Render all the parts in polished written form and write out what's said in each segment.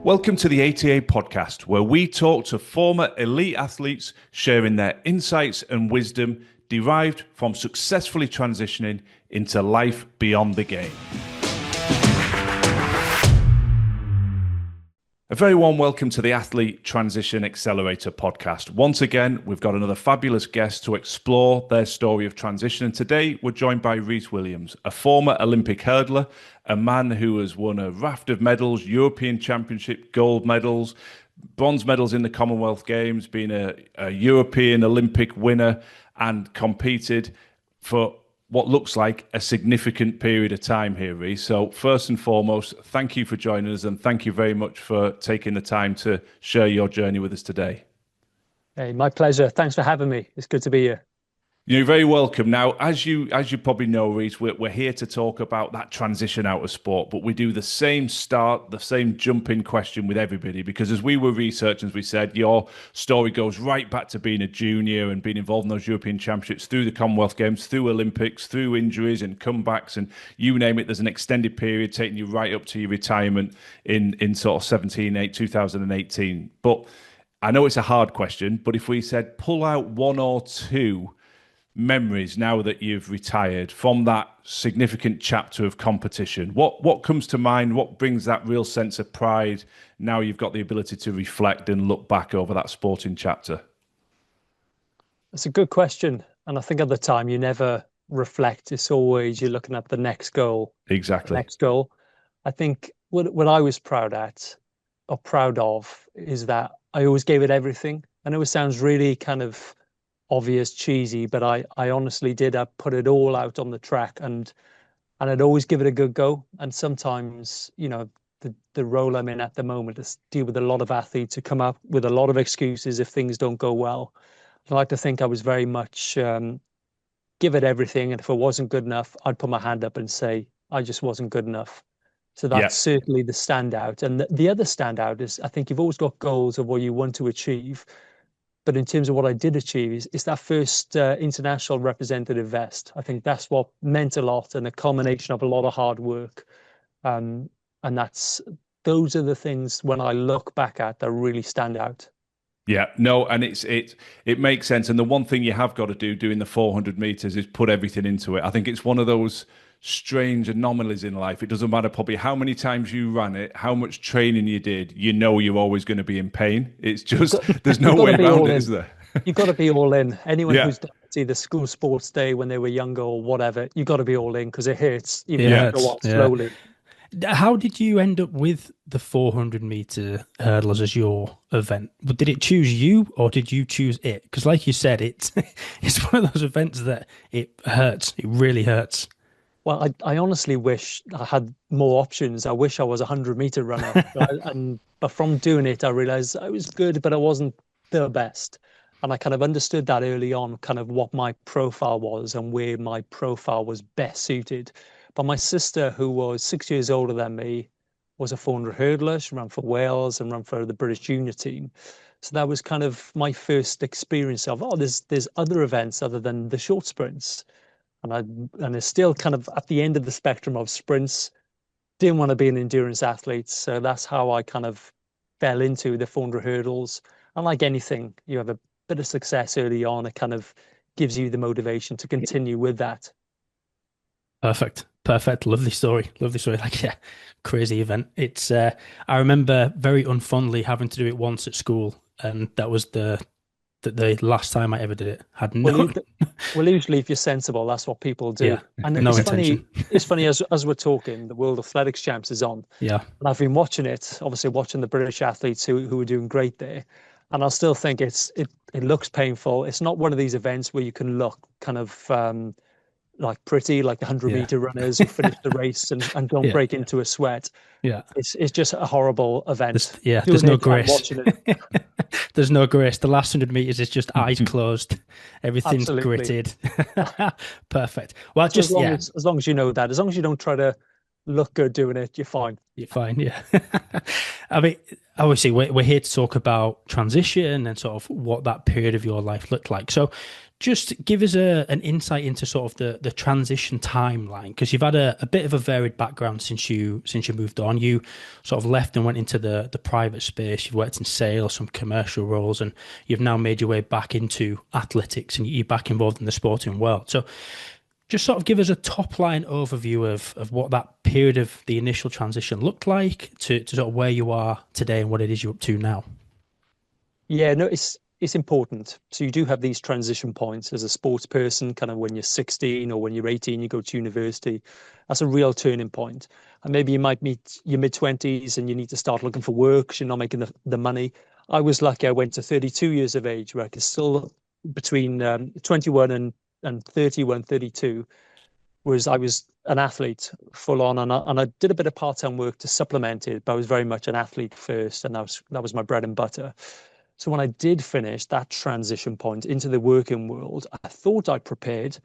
Welcome to the ATA podcast, where we talk to former elite athletes sharing their insights and wisdom derived from successfully transitioning into life beyond the game. A very warm welcome to the Athlete Transition Accelerator podcast. Once again, we've got another fabulous guest to explore their story of transition. And today we're joined by Rhys Williams, a former Olympic hurdler, a man who has won a raft of medals, European Championship gold medals, bronze medals in the Commonwealth Games, being a European Olympic winner, and competed for what looks like a significant period of time here, Rhys. So first and foremost, thank you for joining us, and thank you very much for taking the time to share your journey with us today. Hey, my pleasure. Thanks for having me. It's good to be here. You're very welcome. Now, as you probably know, Rhys, we're here to talk about that transition out of sport, but we do the same jump-in question with everybody, because as we were researching, as we said, your story goes right back to being a junior and being involved in those European Championships, through the Commonwealth Games, through Olympics, through injuries and comebacks, and you name it. There's an extended period taking you right up to your retirement in sort of 2018. But I know it's a hard question, but if we said pull out one or two memories now that you've retired from that significant chapter of competition, what comes to mind? What brings that real sense of pride now you've got the ability to reflect and look back over that sporting chapter? It's a good question. And I think at the time you never reflect. It's always you're looking at the next goal. Exactly. The next goal. I think what I was proud of is that I always gave it everything. I know it sounds really kind of obvious, cheesy, but I honestly did. I put it all out on the track, and I'd always give it a good go. And sometimes, you know, the role I'm in at the moment is deal with a lot of athletes who come up with a lot of excuses if things don't go well. I like to think I was very much give it everything, and if it wasn't good enough, I'd put my hand up and say I just wasn't good enough. So that's certainly the standout. And the other standout is I think you've always got goals of what you want to achieve. But in terms of what I did achieve is that first international representative vest. I think that's what meant a lot, and a culmination of a lot of hard work. And those are the things when I look back at that really stand out. Yeah, no, and it makes sense. And the one thing you have got to do doing the 400 meters is put everything into it. I think it's one of those strange anomalies in life. It doesn't matter probably how many times you ran it, how much training you did, you know you're always going to be in pain. It's just, there's no way around it, is there? You've got to be all in. Anyone who's done either school sports day when they were younger or whatever, you've got to be all in because it hurts. Even if you go on slowly. How did you end up with the 400 meter hurdles as your event? Did it choose you or did you choose it? Because like you said, it's one of those events that it hurts. It really hurts. Well, I honestly wish I had more options. I wish I was a 100-meter runner. But from doing it, I realized I was good, but I wasn't the best. And I kind of understood that early on, kind of what my profile was and where my profile was best suited. But my sister, who was 6 years older than me, was a 400 hurdler. She ran for Wales and ran for the British junior team. So that was kind of my first experience of, there's other events other than the short sprints. And it's still kind of at the end of the spectrum of sprints. Didn't want to be an endurance athlete. So that's how I kind of fell into the 400 hurdles. And like anything, you have a bit of success early on. It kind of gives you the motivation to continue with that. Perfect. Lovely story. Like, yeah, crazy event. It's, I remember very unfondly having to do it once at school. And that was the last time I ever did it. Well, usually if you're sensible, that's what people do. Yeah, and no intention. It's funny as we're talking, the World Athletics Champs is on. Yeah. And I've been watching it, obviously watching the British athletes who are doing great there. And I'll still think it looks painful. It's not one of these events where you can look kind of like pretty, like the 100-meter runners who finish the race and don't break into a sweat. Yeah. It's just a horrible event. There's no grace. There's no grace. The last 100 meters is just eyes closed. Everything's gritted. Perfect. Well, as long as you know that, as long as you don't try to look good doing it, you're fine. You're fine, yeah. I mean, obviously, we're here to talk about transition and sort of what that period of your life looked like. So just give us an insight into sort of the transition timeline, because you've had a bit of a varied background since you moved on. You sort of left and went into the private space. You've worked in sales, some commercial roles, and you've now made your way back into athletics, and you're back involved in the sporting world. So just sort of give us a top line overview of what that period of the initial transition looked like to sort of where you are today and what it is you're up to now. Yeah, no, it's important. So you do have these transition points as a sports person, kind of when you're 16 or when you're 18, you go to university. That's a real turning point. And maybe you might meet your mid-20s and you need to start looking for work because you're not making the money. I was lucky. I went to 32 years of age where I could still, between 21 and 31, 32, was I was an athlete full on, and I did a bit of part-time work to supplement it, but I was very much an athlete first, and that was my bread and butter. So when I did finish that transition point into the working world, I thought I prepared.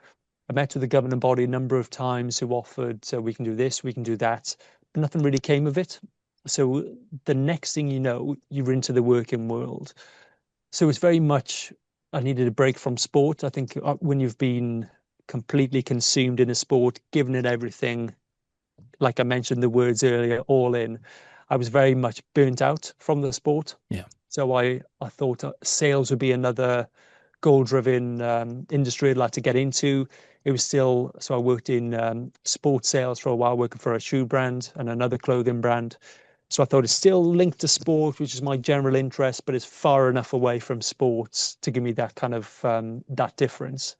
I met with the governing body a number of times who offered, so we can do this, we can do that, but nothing really came of it. So the next thing you know, you're into the working world. So it's very much, I needed a break from sport. I think when you've been completely consumed in a sport, given it everything, like I mentioned the words earlier, all in, I was very much burnt out from the sport. Yeah. So I thought sales would be another goal-driven industry I'd like to get into. It was still, so I worked in sports sales for a while, working for a shoe brand and another clothing brand. So I thought it's still linked to sport, which is my general interest, but it's far enough away from sports to give me that kind of that difference.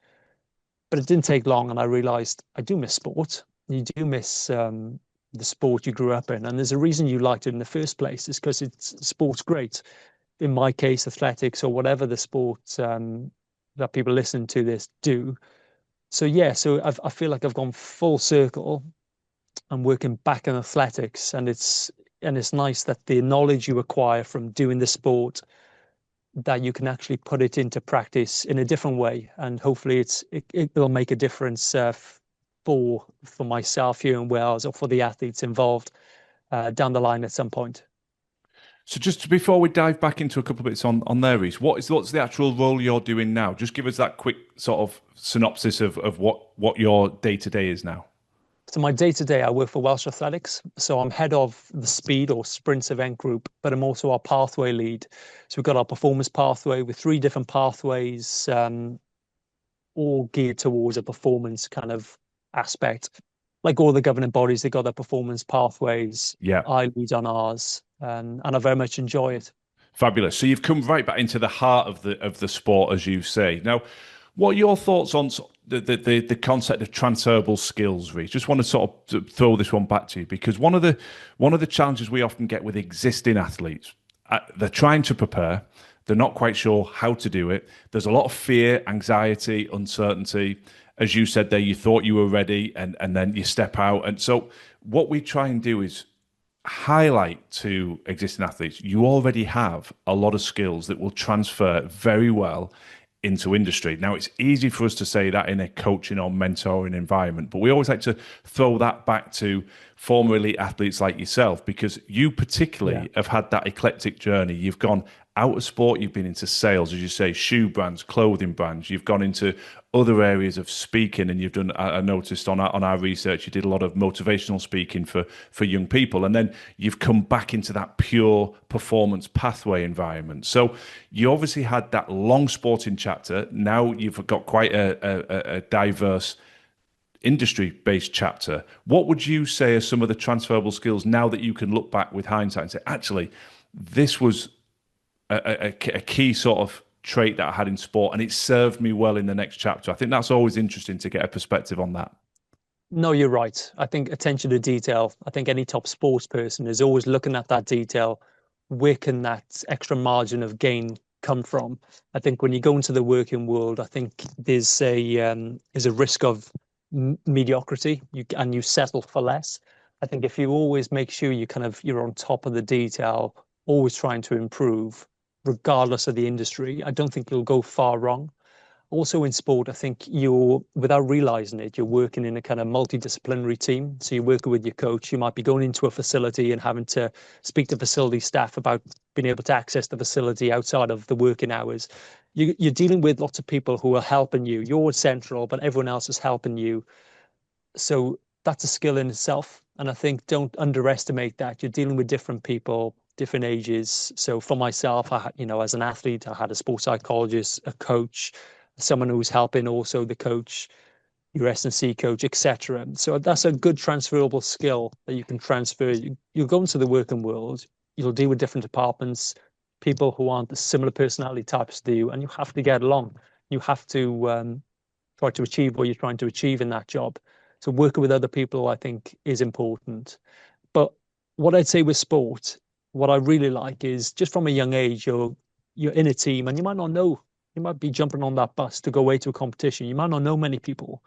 But it didn't take long, and I realized I do miss sport. You do miss the sport you grew up in, and there's a reason you liked it in the first place. It's because sport's great. In my case, athletics or whatever the sport that people listen to this do. So yeah, so I feel like I've gone full circle. I'm working back in athletics, and it's nice that the knowledge you acquire from doing the sport, that you can actually put it into practice in a different way, and hopefully it will make a difference for myself here in Wales, or for the athletes involved down the line at some point. So just before we dive back into a couple of bits on there, Rhys, what's the actual role you're doing now? Just give us that quick sort of synopsis of what your day-to-day is now. So my day-to-day, I work for Welsh Athletics. So I'm head of the speed or sprints event group, but I'm also our pathway lead. So we've got our performance pathway with 3 different pathways, all geared towards a performance kind of aspect. Like all the governing bodies, they've got their performance pathways. Yeah. I lead on ours, and I very much enjoy it. Fabulous. So you've come right back into the heart of the sport, as you say. Now, what are your thoughts on the concept of transferable skills, Rhys? Just want to sort of throw this one back to you, because one of the challenges we often get with existing athletes, they're trying to prepare, they're not quite sure how to do it. There's a lot of fear, anxiety, uncertainty. As you said there, you thought you were ready, and then you step out. And so what we try and do is highlight to existing athletes, you already have a lot of skills that will transfer very well into industry. Now, it's easy for us to say that in a coaching or mentoring environment, but we always like to throw that back to former elite athletes like yourself, because you particularly have had that eclectic journey. You've gone out of sport, you've been into sales, as you say, shoe brands, clothing brands, you've gone into other areas of speaking, and you've done, I noticed on our research, you did a lot of motivational speaking for young people, and then you've come back into that pure performance pathway environment. So you obviously had that long sporting chapter. Now you've got quite a diverse industry-based chapter. What would you say are some of the transferable skills now that you can look back with hindsight and say, actually, this was a key sort of trait that I had in sport, and it served me well in the next chapter? I think that's always interesting to get a perspective on that. No, you're right. I think attention to detail. I think any top sports person is always looking at that detail. Where can that extra margin of gain come from? I think when you go into the working world, I think there's a risk of mediocrity, and you settle for less. I think if you always make sure you're on top of the detail, always trying to improve, regardless of the industry, I don't think you'll go far wrong. Also in sport, I think you're, without realizing it, you're working in a kind of multidisciplinary team. So you're working with your coach. You might be going into a facility and having to speak to facility staff about being able to access the facility outside of the working hours. you're dealing with lots of people who are helping you. You're central, but everyone else is helping you. So that's a skill in itself. And I think don't underestimate that. You're dealing with different people, different ages. So for myself, as an athlete, I had a sports psychologist, a coach, someone who was helping also the coach, your S&C coach, etc. So that's a good transferable skill that you can transfer. You'll go into the working world, you'll deal with different departments, people who aren't the similar personality types to you, and you have to get along. You have to try to achieve what you're trying to achieve in that job. So working with other people, I think, is important. But what I'd say with sport, what I really like is just from a young age, you're in a team, and you might not know. You might be jumping on that bus to go away to a competition. You might not know many people.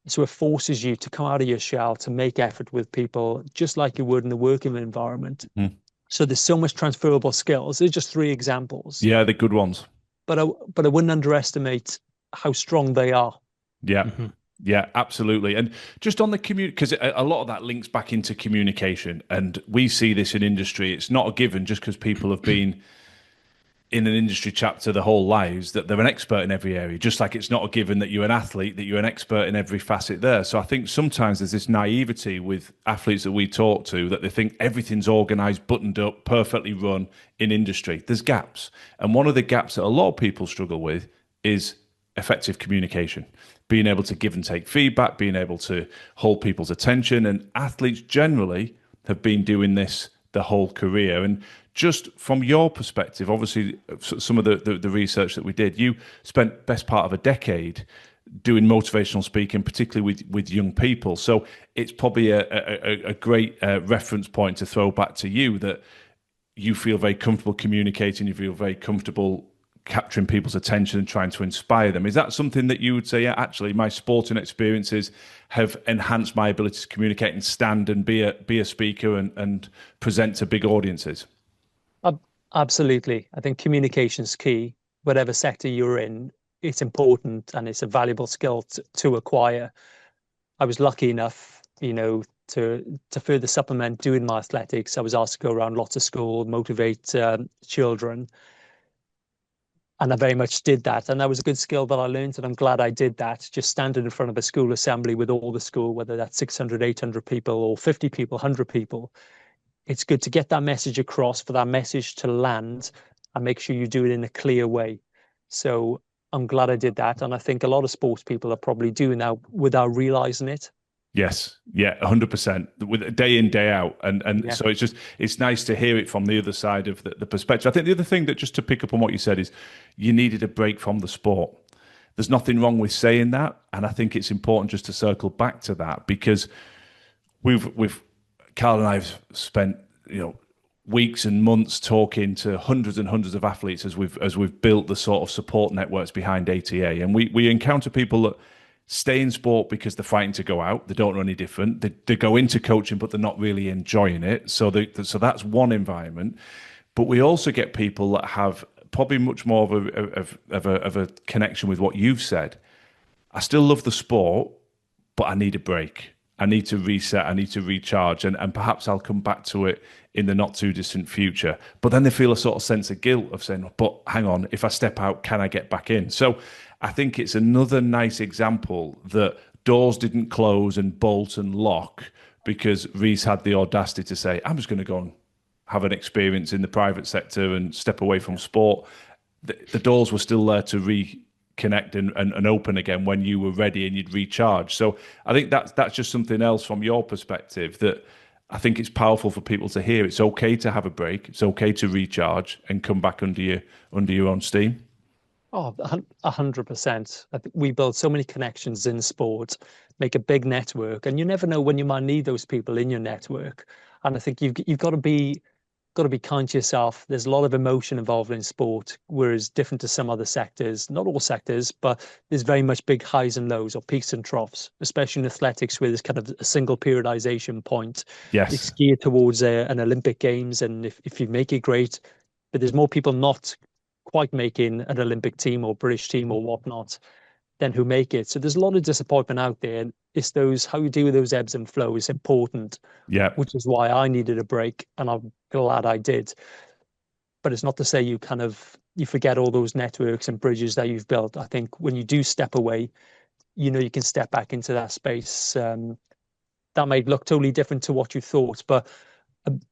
So it forces you to come out of your shell, to make effort with people, just like you would in the working environment. Mm. So there's so much transferable skills. There's just 3 examples. Yeah, the good ones. But I wouldn't underestimate how strong they are. Yeah. Mm-hmm. Yeah, absolutely. And just on the because a lot of that links back into communication. And we see this in industry. It's not a given just because people have been in an industry chapter their whole lives that they're an expert in every area, just like it's not a given that you're an athlete, that you're an expert in every facet there. So I think sometimes there's this naivety with athletes that we talk to that they think everything's organised, buttoned up, perfectly run in industry. There's gaps. And one of the gaps that a lot of people struggle with is effective communication, being able to give and take feedback, being able to hold people's attention. And athletes generally have been doing this the whole career. And just from your perspective, obviously, some of the research that we did, you spent best part of a decade doing motivational speaking, particularly with young people. So it's probably a great reference point to throw back to you, that you feel very comfortable communicating, you feel very comfortable capturing people's attention and trying to inspire them. Is that something that you would say, yeah, actually, my sporting experiences have enhanced my ability to communicate and stand and be a speaker and present to big audiences? Absolutely. I think communication is key. Whatever sector you're in, it's important and it's a valuable skill to acquire. I was lucky enough, to further supplement doing my athletics. I was asked to go around lots of schools, motivate children. And I very much did that. And that was a good skill that I learned. And I'm glad I did that. Just standing in front of a school assembly with all the school, whether that's 600, 800 people or 50 people, 100 people. It's good to get that message across, for that message to land, and make sure you do it in a clear way. So I'm glad I did that. And I think a lot of sports people are probably doing that without realizing it. Yes. Yeah, 100%. With day in, day out. And yeah. So it's nice to hear it from the other side of the perspective. I think the other thing that, just to pick up on what you said, is you needed a break from the sport. There's nothing wrong with saying that. And I think it's important just to circle back to that, because Carl and I have spent, weeks and months talking to hundreds and hundreds of athletes as we've built the sort of support networks behind ATA. And we encounter people that stay in sport because they're fighting to go out. They don't know any different. They go into coaching, but they're not really enjoying it. So that's one environment. But we also get people that have probably much more of a connection with what you've said. I still love the sport, but I need a break. I need to reset. I need to recharge. And perhaps I'll come back to it in the not too distant future. But then they feel a sort of sense of guilt of saying, but hang on, if I step out, can I get back in? So I think it's another nice example that doors didn't close and bolt and lock because Rhys had the audacity to say, I'm just going to go and have an experience in the private sector and step away from sport. The doors were still there to reconnect and open again when you were ready and you'd recharge. So I think that's just something else from your perspective that I think it's powerful for people to hear. It's okay to have a break. It's okay to recharge and come back under your own steam. Oh, 100%. I think we build so many connections in sport, make a big network, and you never know when you might need those people in your network. And I think you've got to be kind to yourself. There's a lot of emotion involved in sport, whereas different to some other sectors, not all sectors, but there's very much big highs and lows or peaks and troughs, especially in athletics where there's kind of a single periodization point. Yes. It's geared towards an Olympic Games, and if you make it, great, but there's more people not quite making an Olympic team or British team or whatnot than who make it. So there's a lot of disappointment out there. And it's how you deal with those ebbs and flows is important. Yeah. Which is why I needed a break, and I'm glad I did. But it's not to say you kind of you forget all those networks and bridges that you've built. I think when you do step away, you know, you can step back into that space. That might look totally different to what you thought, but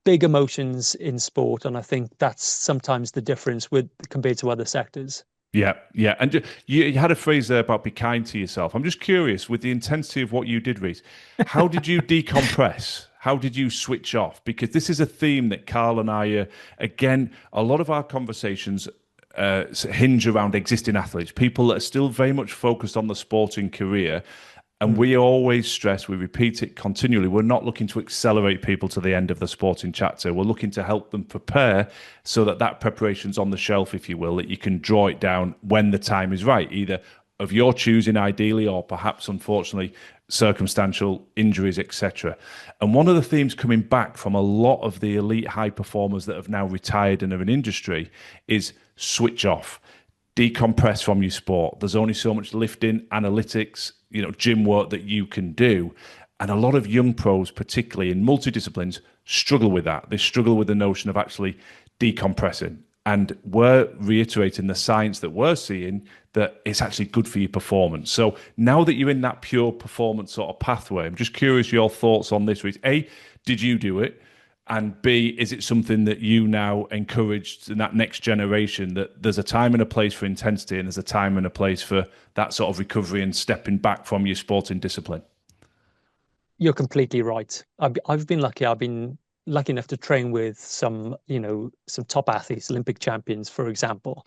big emotions in sport. And I think that's sometimes the difference with compared to other sectors. Yeah, yeah. And you had a phrase there about be kind to yourself. I'm just curious, with the intensity of what you did, Rhys, how did you decompress? How did you switch off? Because this is a theme that Carl and I, again, a lot of our conversations hinge around existing athletes, people that are still very much focused on the sporting career. And we always stress, we repeat it continually, we're not looking to accelerate people to the end of the sporting chapter. We're looking to help them prepare so that that preparation's on the shelf, if you will, that you can draw it down when the time is right, either of your choosing ideally or perhaps, unfortunately, circumstantial injuries, etc. And one of the themes coming back from a lot of the elite high performers that have now retired and are in industry is switch off. Decompress from your sport. There's only so much lifting, analytics, gym work that you can do. And a lot of young pros, particularly in multidisciplines, struggle with that. They struggle with the notion of actually decompressing. And we're reiterating the science that we're seeing that it's actually good for your performance. So now that you're in that pure performance sort of pathway, I'm just curious your thoughts on this. A, did you do it? And B, is it something that you now encouraged in that next generation, that there's a time and a place for intensity and there's a time and a place for that sort of recovery and stepping back from your sporting discipline? You're completely right. I've been lucky. I've been lucky enough to train with some top athletes, Olympic champions, for example.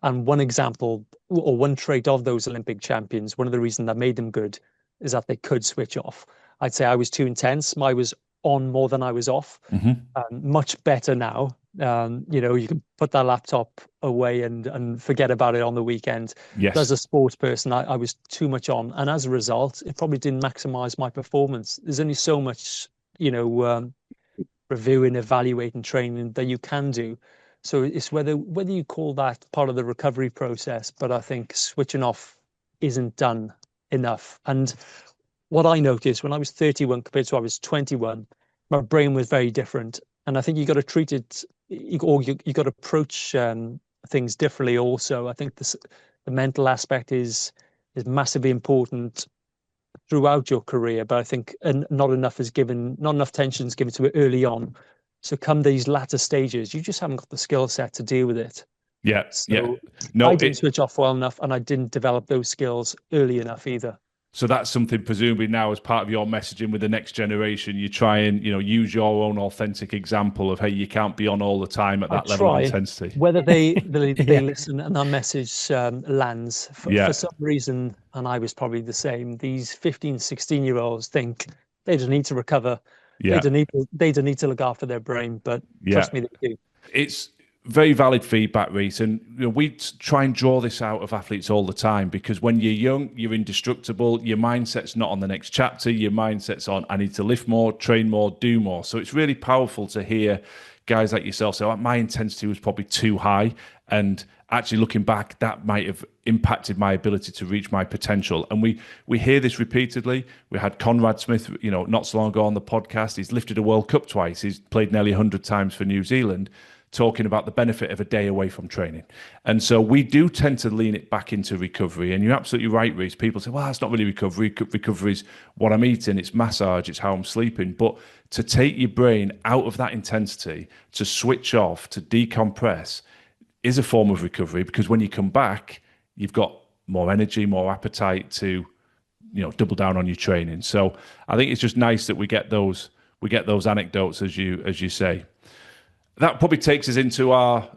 And one example or one trait of those Olympic champions, one of the reasons that made them good is that they could switch off. I'd say I was too intense. I was on more than I was off. Much better now. You can put that laptop away and forget about it on the weekend. Yes. But as a sports person, I was too much on. And as a result, it probably didn't maximize my performance. There's only so much, reviewing, evaluating, training that you can do. So it's whether you call that part of the recovery process, but I think switching off isn't done enough. And what I noticed when I was 31 compared to I was 21, my brain was very different. And I think you got to treat it, or you got to approach things differently also. I think the mental aspect is massively important throughout your career, but I think not enough attention is given to it early on. So come these latter stages, you just haven't got the skill set to deal with it. Yeah, so yeah. No, I didn't switch off well enough, and I didn't develop those skills early enough either. So that's something presumably now as part of your messaging with the next generation, you try and, use your own authentic example of, hey, you can't be on all the time at that level of intensity. Whether they listen and our message lands for some reason, and I was probably the same, these 15, 16-year-olds think they don't need to recover. Yeah. They don't need to look after their brain, but trust me, they do. It's very valid feedback, Rhys, and we try and draw this out of athletes all the time, because when you're young, you're indestructible. Your mindset's not on the next chapter. Your mindset's on, I need to lift more, train more, do more. So it's really powerful to hear guys like yourself say, my intensity was probably too high, and actually looking back, that might have impacted my ability to reach my potential. And we hear this repeatedly. We had Conrad Smith, not so long ago on the podcast. He's lifted a World Cup twice. He's played nearly 100 times for New Zealand, talking about the benefit of a day away from training. And so we do tend to lean it back into recovery. And you're absolutely right, Rhys. People say, well, it's not really recovery. Recovery is what I'm eating, it's massage, it's how I'm sleeping. But to take your brain out of that intensity, to switch off, to decompress, is a form of recovery, because when you come back, you've got more energy, more appetite to, double down on your training. So I think it's just nice that we get those anecdotes, as you say. That probably takes us into our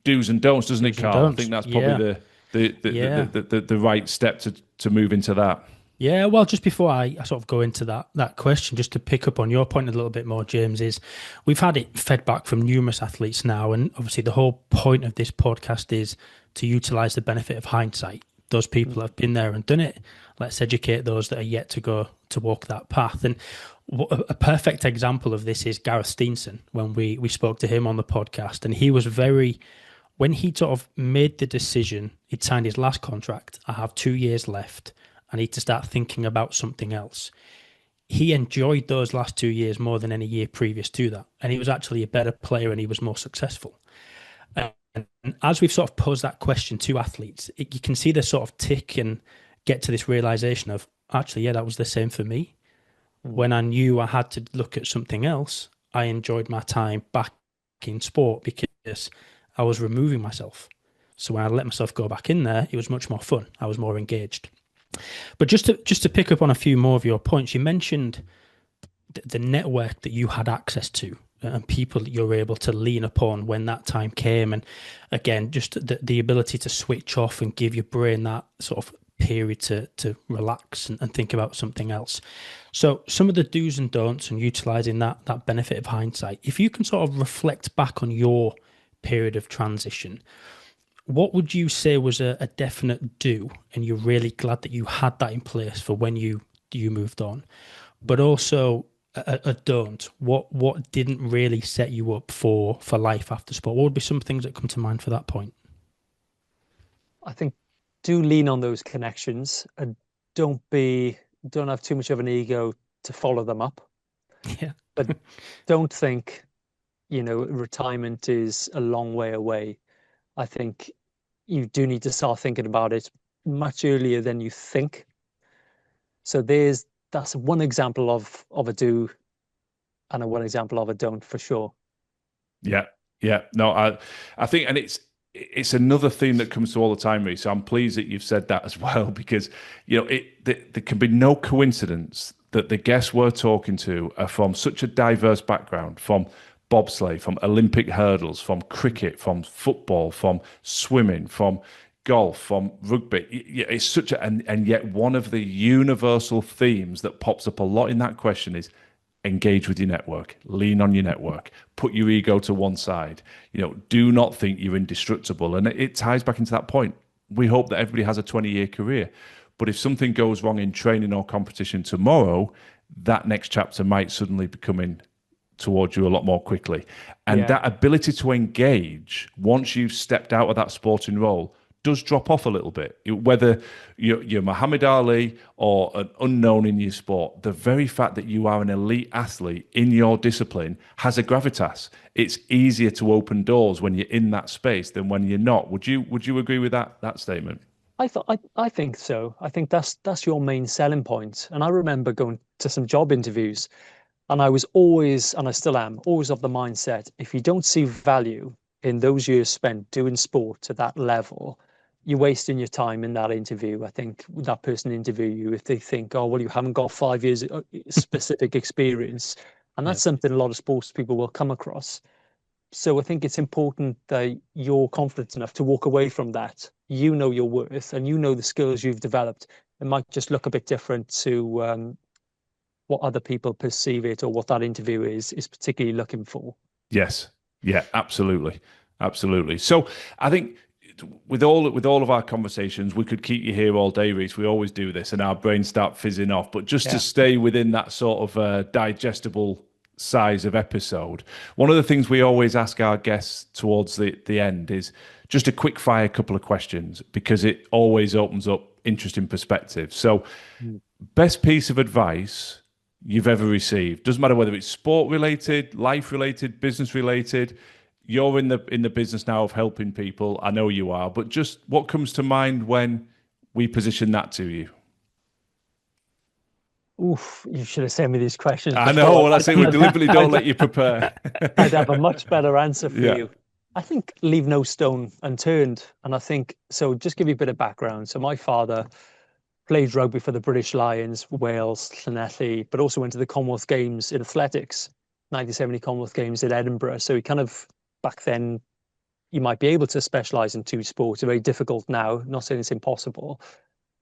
do's and don'ts, doesn't it, Carl? I think that's probably the right step to move into that. Yeah, well, just before I sort of go into that question, just to pick up on your point a little bit more, James, is we've had it fed back from numerous athletes now, and obviously the whole point of this podcast is to utilise the benefit of hindsight. Those people have been there and done it. Let's educate those that are yet to go to walk that path. And a perfect example of this is Gareth Steenson, when we spoke to him on the podcast, and he was when he sort of made the decision, he'd signed his last contract, I have 2 years left, I need to start thinking about something else. He enjoyed those last 2 years more than any year previous to that, and he was actually a better player and he was more successful. as we've sort of posed that question to athletes, you can see the sort of tick and get to this realization of, actually, yeah, that was the same for me. When I knew I had to look at something else, I enjoyed my time back in sport because I was removing myself. So when I let myself go back in there, it was much more fun. I was more engaged. But just to pick up on a few more of your points, you mentioned the network that you had access to and people that you were able to lean upon when that time came. And again, just the ability to switch off and give your brain that sort of period to relax and think about something else. So some of the do's and don'ts and utilizing that benefit of hindsight, if you can sort of reflect back on your period of transition, what would you say was a definite do, and you're really glad that you had that in place for when you moved on, but also a don't? What didn't really set you up for life after sport? What would be some things that come to mind for that point? I think do lean on those connections and don't have too much of an ego to follow them up. Yeah. But don't think, retirement is a long way away. I think you do need to start thinking about it much earlier than you think. So that's one example of a do and one example of a don't for sure. Yeah. No, I think, and it's another theme that comes to all the time, Rhys. So I'm pleased that you've said that as well, because there can be no coincidence that the guests we're talking to are from such a diverse background, from bobsleigh, from Olympic hurdles, from cricket, from football, from swimming, from golf, from rugby. It's such and yet one of the universal themes that pops up a lot in that question is engage with your network, lean on your network, put your ego to one side. Do not think you're indestructible. And it ties back into that point. We hope that everybody has a 20-year career. But if something goes wrong in training or competition tomorrow, that next chapter might suddenly be coming towards you a lot more quickly. And that ability to engage, once you've stepped out of that sporting role, does drop off a little bit. Whether you're Muhammad Ali or an unknown in your sport, the very fact that you are an elite athlete in your discipline has a gravitas. It's easier to open doors when you're in that space than when you're not. Would you agree with that statement? I think so. I think that's your main selling point. And I remember going to some job interviews, and I was always, and I still am, always of the mindset, if you don't see value in those years spent doing sport to that level, you're wasting your time in that interview. I think that person interview you if they think, oh, well, you haven't got 5 years specific experience. And that's something a lot of sports people will come across. So I think it's important that you're confident enough to walk away from that. You know your worth and you know the skills you've developed. It might just look a bit different to what other people perceive it or what that interview is particularly looking for. Yes. Yeah, absolutely. So I think with all of our conversations, we could keep you here all day, Rhys. We always do this and our brains start fizzing off. But just to stay within that sort of digestible size of episode, one of the things we always ask our guests towards the end is just a quick fire couple of questions, because it always opens up interesting perspectives. So best piece of advice you've ever received, doesn't matter whether it's sport related, life related, business related. You're in the business now of helping people. I know you are, but just what comes to mind when we position that to you? Oof, you should have sent me these questions I know. Well, I say we deliberately don't let you prepare. I'd have a much better answer for you. I think leave no stone unturned. And I think, so just give you a bit of background. So my father played rugby for the British Lions, Wales, Llanelli, but also went to the Commonwealth Games in athletics, 1970 Commonwealth Games in Edinburgh. So he kind of, back then, you might be able to specialize in two sports. It's very difficult now, not saying it's impossible.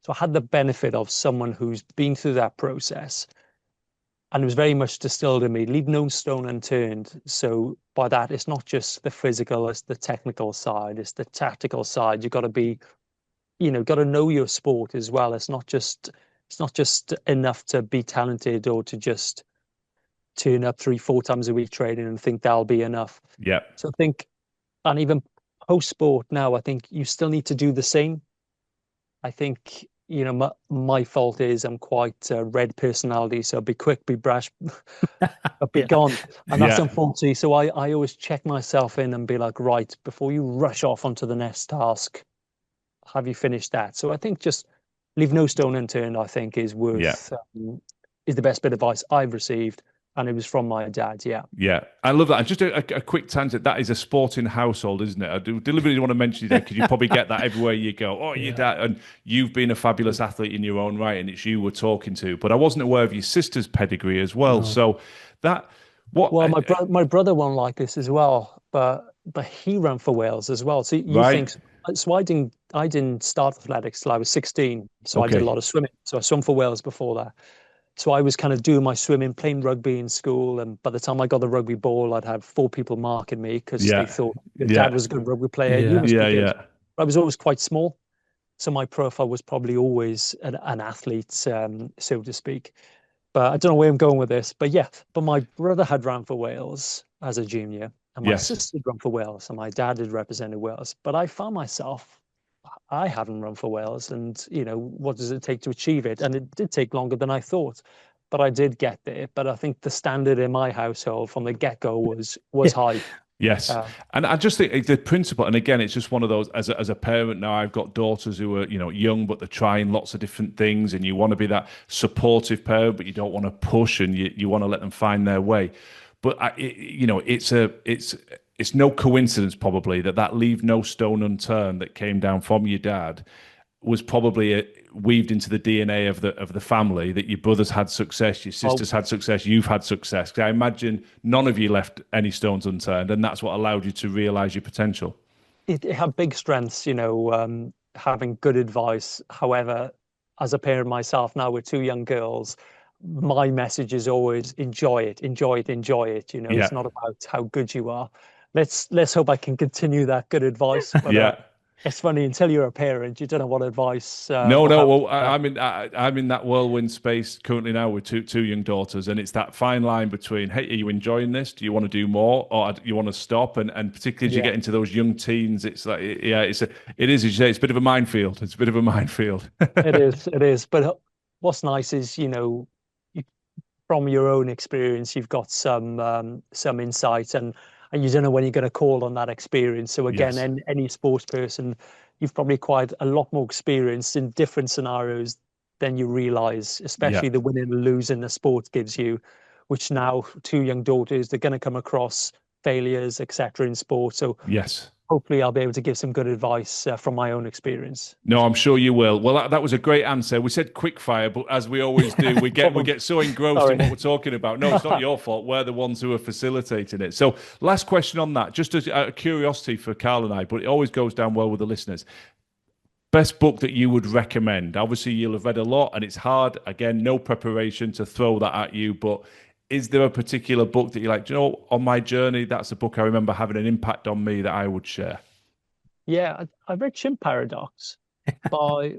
So I had the benefit of someone who's been through that process, and it was very much distilled in me, leave no stone unturned. So by that, it's not just the physical, it's the technical side, it's the tactical side. You've got to be, got to know your sport as well. It's not just enough to be talented or to just turn up 3-4 times a week training and think that'll be enough. Yeah. So I think, and even post sport now, I think you still need to do the same. I think my fault is I'm quite a red personality, so be quick, be brash, but be Yeah. gone. And that's Yeah. unfortunately. So I always check myself in and be like, right, before you rush off onto the next task, have you finished that? So I think just leave no stone unturned, I think Yeah. is the best bit of advice I've received. And it was from my dad. Yeah. Yeah, I love that. And just a quick tangent. That is a sporting household, isn't it? I do deliberately want to mention that because you probably get that everywhere you go. Oh, your Yeah. dad, and you've been a fabulous athlete in your own right, and it's you we're talking to. But I wasn't aware of your sister's pedigree as well. No. So that what Well, my brother won't like this as well, but he ran for Wales as well. So you right? think so? I didn't start athletics till I was 16. So I did a Okay. lot of swimming. So I swam for Wales before that. So I was kind of doing my swimming, playing rugby in school, and by the time I got the rugby ball, I'd have 4 people marking me because they Yeah, thought your dad yeah, was a good rugby player. You Yeah. must be yeah, good. yeah. I was always quite small, so my profile was probably always an athlete, so to speak. But I don't know where I'm going with this. But yeah, but my brother had ran for Wales as a junior, and my Yes. sister had run for Wales, and my dad had represented Wales. But I found myself, I haven't run for Wales, and what does it take to achieve it? And it did take longer than I thought, but I did get there. But I think the standard in my household from the get-go was Yeah. high. Yes, Uh, and I just think the principle, and again, it's just one of those. As a parent now, I've got daughters who are young, but they're trying lots of different things, and you want to be that supportive parent, but you don't want to push, and you want to let them find their way. But it's no coincidence probably that leave no stone unturned that came down from your dad was probably weaved into the DNA of the family, that your brothers had success, your well, sisters had success, you've had success. 'Cause I imagine none of you left any stones unturned, and that's what allowed you to realize your potential. it had big strengths, having good advice. However, as a parent myself now with 2 young girls, my message is always enjoy it, enjoy it, enjoy it. Yeah, It's not about how good you are. Let's hope I can continue that good advice. But yeah. it's funny, until you're a parent, you don't know what advice No, or no. how. Well, I'm in that whirlwind space currently now with two young daughters, and it's that fine line between, hey, are you enjoying this? Do you want to do more, or do you want to stop? And particularly as you Yeah, get into those young teens, it's like, yeah, it is. As you say, it's a bit of a minefield. It's a bit of a minefield. it is. It is. But what's nice is, you, from your own experience, you've got some insight, and you don't know when you're going to call on that experience. So again, Yes. any sports person, you've probably acquired a lot more experience in different scenarios than you realize, Yeah. especially the winning and losing the sport gives you, which now 2 young daughters, they're going to come across failures, etc. in sport. So Yes. hopefully I'll be able to give some good advice from my own experience. No, I'm sure you will. Well, that was a great answer. We said quick fire, but as we always do, we Problem. get so engrossed in Sorry. what we're talking about. No, it's not your fault. We're the ones who are facilitating it. So, last question on that, just as a curiosity for Carl and I, but it always goes down well with the listeners. Best book that you would recommend? Obviously, you'll have read a lot, and it's hard. Again, no preparation to throw that at you, but is there a particular book that you like? Do you know, on my journey, that's a book I remember having an impact on me that I would share. Yeah, I read Chimp Paradox by,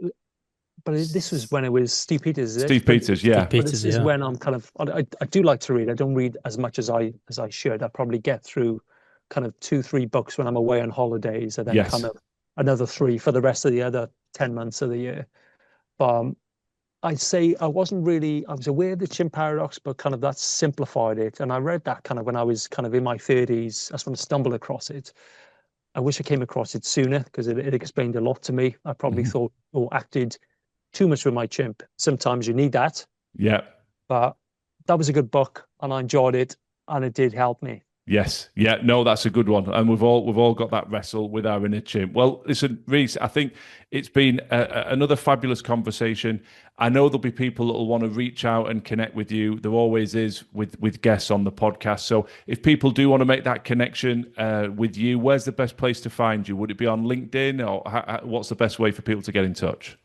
this was when it was Steve Peters, is it? Steve Peters, yeah. Steve But Peters, this is yeah. when I'm kind of, I do like to read. I don't read as much as I should. I probably get through kind of 2, 3 books when I'm away on holidays, and then kind Yes. of another 3 for the rest of the other 10 months of the year. But I'd say I was aware of the Chimp Paradox, but kind of that simplified it. And I read that kind of when I was kind of in my 30s. That's when I stumbled across it. I wish I came across it sooner because it explained a lot to me. I probably Mhm. thought or acted too much with my chimp. Sometimes you need that, Yeah. but that was a good book and I enjoyed it and it did help me. Yes, yeah, no, that's a good one, and we've all got that wrestle with our inner chimp. Well, listen, Rhys, I think it's been another fabulous conversation. I know there'll be people that will want to reach out and connect with you. There always is with guests on the podcast. So if people do want to make that connection with you, where's the best place to find you? Would it be on LinkedIn, or what's the best way for people to get in touch?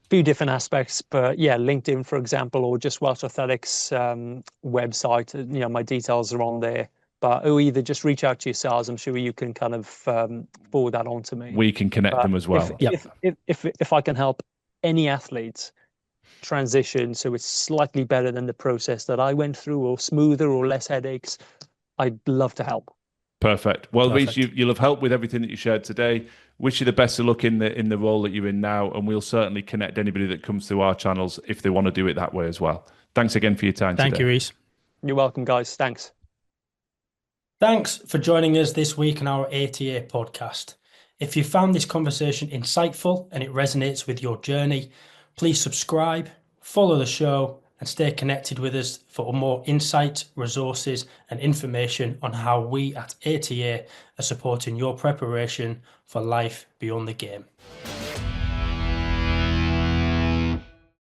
Few different aspects, but yeah, LinkedIn, for example, or just Welsh Athletics website. My details are on there. But or either just reach out to yourselves. I'm sure you can kind of forward that on to me. We can connect But them as if well. Yep. if I can help any athlete transition so it's slightly better than the process that I went through, or smoother, or less headaches, I'd love to help. Perfect. Well, Rhys, Perfect. you'll have helped with everything that you shared today. Wish you the best of luck in the role that you're in now, and we'll certainly connect anybody that comes through our channels if they want to do it that way as well. Thanks again for your time today. Thank you, Rhys. You're welcome, guys. Thanks. Thanks for joining us this week on our ATA podcast. If you found this conversation insightful and it resonates with your journey, please subscribe, follow the show, and stay connected with us for more insight, resources, and information on how we at ATA are supporting your preparation for life beyond the game.